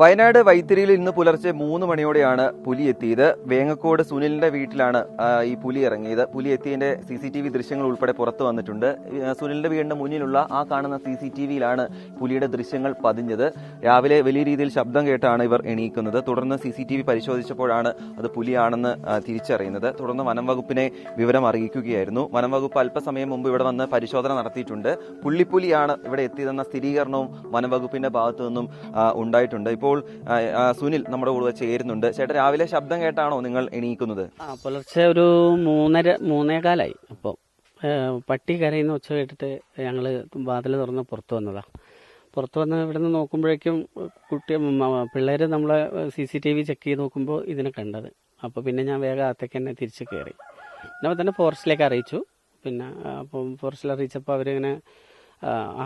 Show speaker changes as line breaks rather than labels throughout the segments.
വയനാട് വൈത്തിരിയിൽ ഇന്ന് പുലർച്ചെ 3 മണിയോടെയാണ് പുലി എത്തിയത്. വേങ്ങക്കോട് സുനിലിന്റെ വീട്ടിലാണ് ഈ പുലി ഇറങ്ങിയത്. പുലി എത്തിയതിന്റെ CCTV ദൃശ്യങ്ങൾ ഉൾപ്പെടെ പുറത്തു വന്നിട്ടുണ്ട്. സുനിലിന്റെ വീടിന്റെ മുന്നിലുള്ള ആ കാണുന്ന CCTVയിലാണ് പുലിയുടെ ദൃശ്യങ്ങൾ പതിഞ്ഞത്. രാവിലെ വലിയ രീതിയിൽ ശബ്ദം കേട്ടാണ് ഇവർ എണീക്കുന്നത്. തുടർന്ന് CCTV പരിശോധിച്ചപ്പോഴാണ് അത് പുലിയാണെന്ന് തിരിച്ചറിയുന്നത്. തുടർന്ന് വനം വകുപ്പിനെ വിവരം അറിയിക്കുകയായിരുന്നു. വനം വകുപ്പ് അല്പസമയം മുമ്പ് ഇവിടെ വന്ന് പരിശോധന നടത്തിയിട്ടുണ്ട്. പുള്ളിപ്പുലിയാണ് ഇവിടെ എത്തിയതെന്ന സ്ഥിരീകരണവും വനം വകുപ്പിന്റെ ഭാഗത്തു നിന്നും ഉണ്ടായിട്ടുണ്ട്. ഇപ്പോൾ സുനിൽ നമ്മുടെ കൂടെ ചേരുന്നുണ്ട്. ചേട്ടാ, രാവിലെ ശബ്ദം കേട്ടാണോ നിങ്ങൾ എണീക്കുന്നത്?
പുലർച്ചെ ഒരു 3:15 അപ്പോൾ പട്ടി കരയുന്ന ഒച്ച കേട്ടിട്ട് ഞങ്ങൾ വാതിൽ തുറന്ന് പുറത്തു വന്നതാണ്. പുറത്തു വന്ന് ഇവിടെ നിന്ന് നോക്കുമ്പോഴേക്കും പിള്ളേർ നമ്മളെ CCTV ചെക്ക് ചെയ്ത് നോക്കുമ്പോൾ ഇതിനെ കണ്ടത്. അപ്പോൾ പിന്നെ ഞാൻ വേഗം അകത്തേക്ക് തന്നെ തിരിച്ച് കയറി. പിന്നെ തന്നെ ഫോറസ്റ്റിലേക്ക് അറിയിച്ചു. പിന്നെ അപ്പം ഫോറസ്റ്റിൽ അറിയിച്ചപ്പോൾ അവരിങ്ങനെ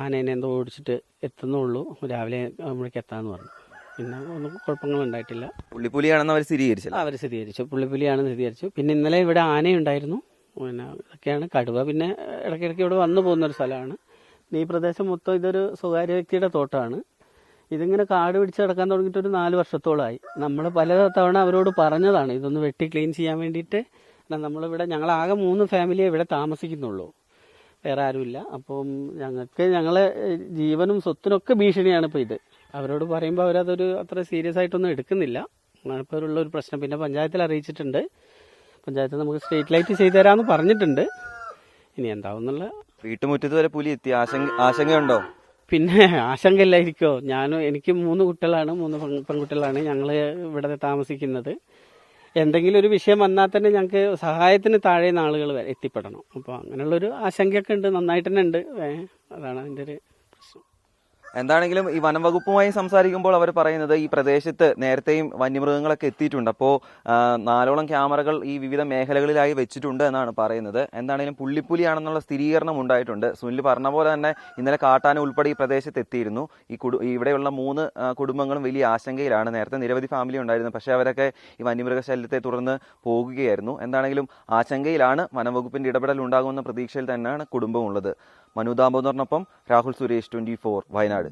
ആനേനെ എന്തോ ഓടിച്ചിട്ട് എത്തുന്നുള്ളൂ, രാവിലെ നമ്മളേക്ക് എത്താമെന്ന് പറഞ്ഞു. പിന്നെ ഒന്നും കുഴപ്പങ്ങളുണ്ടായിട്ടില്ല.
പുള്ളിപ്പുലിയാണെന്ന് അവർ സ്ഥിരീകരിച്ചില്ല.
അവർ സ്ഥിരീകരിച്ചു, പുള്ളിപ്പുലിയാണെന്ന് സ്ഥിരീകരിച്ചു. പിന്നെ ഇന്നലെ ഇവിടെ ആനയുണ്ടായിരുന്നു. പിന്നെ ഇതൊക്കെയാണ്. കടുവ പിന്നെ ഇടയ്ക്കിടയ്ക്ക് ഇവിടെ വന്നു പോകുന്നൊരു സ്ഥലമാണ്. ഈ പ്രദേശം മൊത്തം ഇതൊരു സ്വകാര്യ വ്യക്തിയുടെ തോട്ടമാണ്. ഇതിങ്ങനെ കാട് പിടിച്ച് കിടക്കാൻ തുടങ്ങിയിട്ട് ഒരു 4 വർഷത്തോളമായി. നമ്മൾ പല തവണ അവരോട് പറഞ്ഞതാണ് ഇതൊന്ന് വെട്ടി ക്ലീൻ ചെയ്യാൻ വേണ്ടിയിട്ട്. നമ്മളിവിടെ ഞങ്ങളാകെ 3 ഫാമിലിയെ ഇവിടെ താമസിക്കുന്നുള്ളൂ, വേറെ ആരുമില്ല. അപ്പം ഞങ്ങളെ ജീവനും സ്വത്തിനൊക്കെ ഭീഷണിയാണ് ഇപ്പോൾ ഇത്. അവരോട് പറയുമ്പോൾ അവരതൊരു അത്ര സീരിയസ് ആയിട്ടൊന്നും എടുക്കുന്നില്ല. ഇപ്പോൾ ഉള്ള ഒരു പ്രശ്നം. പിന്നെ പഞ്ചായത്തിൽ അറിയിച്ചിട്ടുണ്ട്. പഞ്ചായത്ത് നമുക്ക് സ്ട്രീറ്റ് ലൈറ്റ് ചെയ്തു തരാമെന്ന് പറഞ്ഞിട്ടുണ്ട്. ഇനി എന്താവുന്നുള്ള.
വീട്ടുമുറ്റത്ത് വരെ പുലി എത്തി. ആശങ്കയുണ്ടോ?
പിന്നെ ആശങ്കയില്ലായിരിക്കോ. എനിക്ക് 3 കുട്ടികളാണ്, 3 പെൺകുട്ടികളാണ് ഞങ്ങൾ ഇവിടെ താമസിക്കുന്നത്. എന്തെങ്കിലും ഒരു വിഷയം വന്നാൽ തന്നെ ഞങ്ങൾക്ക് സഹായത്തിന് താഴെ ആളുകൾ എത്തിപ്പെടണം. അപ്പോൾ അങ്ങനെയുള്ളൊരു ആശങ്കയൊക്കെ ഉണ്ട്, നന്നായിട്ട് തന്നെ ഉണ്ട്. അതാണ് അതിൻ്റെ ഒരു പ്രശ്നം.
എന്താണെങ്കിലും ഈ വനം വകുപ്പുമായി സംസാരിക്കുമ്പോൾ അവർ പറയുന്നത് ഈ പ്രദേശത്ത് നേരത്തെയും വന്യമൃഗങ്ങളൊക്കെ എത്തിയിട്ടുണ്ട്. അപ്പോൾ 4ഓളം ക്യാമറകൾ ഈ വിവിധ മേഖലകളിലായി വെച്ചിട്ടുണ്ട് എന്നാണ് പറയുന്നത്. എന്താണെങ്കിലും പുള്ളിപ്പുലിയാണെന്നുള്ള സ്ഥിരീകരണം ഉണ്ടായിട്ടുണ്ട്. സുനിൽ പറഞ്ഞ പോലെ തന്നെ ഇന്നലെ കാട്ടാന ഉൾപ്പെടെ ഈ പ്രദേശത്ത് എത്തിയിരുന്നു. ഇവിടെയുള്ള 3 കുടുംബങ്ങളും വലിയ ആശങ്കയിലാണ്. നേരത്തെ നിരവധി ഫാമിലി ഉണ്ടായിരുന്നു, പക്ഷേ അവരൊക്കെ ഈ വന്യമൃഗശല്യത്തെ തുടർന്ന് പോകുകയായിരുന്നു. എന്താണെങ്കിലും ആശങ്കയിലാണ്. വനം വകുപ്പിന്റെ ഇടപെടൽ ഉണ്ടാകുമെന്ന പ്രതീക്ഷയിൽ തന്നെയാണ് കുടുംബമുള്ളത്. മനു ദാമോദറിനൊപ്പം രാഹുൽ സുരേഷ്, 24 വയനാട്.